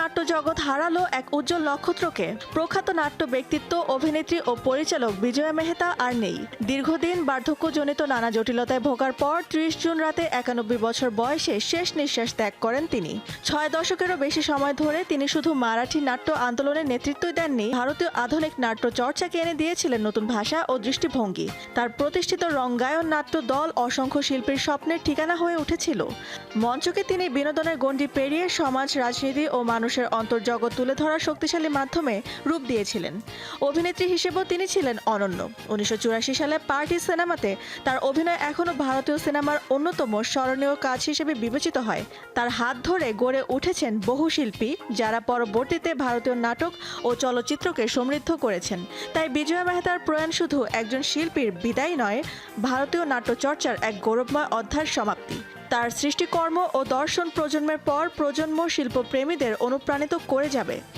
নাট্য জগৎ হারালো এক উজ্জ্বল নক্ষত্রকে। প্রখ্যাত নাট্য ব্যক্তিত্ব, অভিনেত্রী ও পরিচালক বিজয়া মেহতা আর নেই। দীর্ঘদিন বার্ধক্যজনিত নানা জটিলতায় ভোগার পর ৩০ জুন রাতে ৯১ বছর বয়সে শেষ নিঃশ্বাস ত্যাগ করেন তিনি। ৬ দশকেরও বেশি সময় ধরে তিনি শুধু মারাঠি নাট্য আন্দোলনের নেতৃত্বই দেননি, ভারতীয় আধুনিক নাট্য চর্চাকে এনে দিয়েছিলেন নতুন ভাষা ও দৃষ্টিভঙ্গি। তার প্রতিষ্ঠিত রঙ্গায়ন নাট্য দল অসংখ্য শিল্পীর স্বপ্নের ঠিকানা হয়ে উঠেছিল। মঞ্চকে তিনি বিনোদনের গণ্ডি পেরিয়ে সমাজ, রাজনীতি ও মানুষের অন্তর্জগৎ তুলে ধরার শক্তিশালী মাধ্যমে রূপ দিয়েছিলেন। অভিনেত্রী হিসেবেও তিনি ছিলেন অনন্য। ১৯৮৪ সালে পার্টি সিনেমাতে তার অভিনয় এখনও ভারতীয় সিনেমার অন্যতম স্মরণীয় কাজ হিসেবে বিবেচিত হয়। তার হাত ধরে গড়ে উঠেছেন বহু শিল্পী, যারা পরবর্তীতে ভারতীয় নাটক ও চলচ্চিত্রকে সমৃদ্ধ করেছেন। তাই বিজয়া মেহতার প্রয়াণ শুধু একজন শিল্পীর বিদায় নয়, ভারতীয় নাট্য চর্চার এক গৌরবময় অধ্যায়ের সমাপ্তি। তার সৃষ্টিকর্ম ও দর্শন প্রজন্মের পর প্রজন্ম শিল্পপ্রেমীদের অনুপ্রাণিত করে যাবে।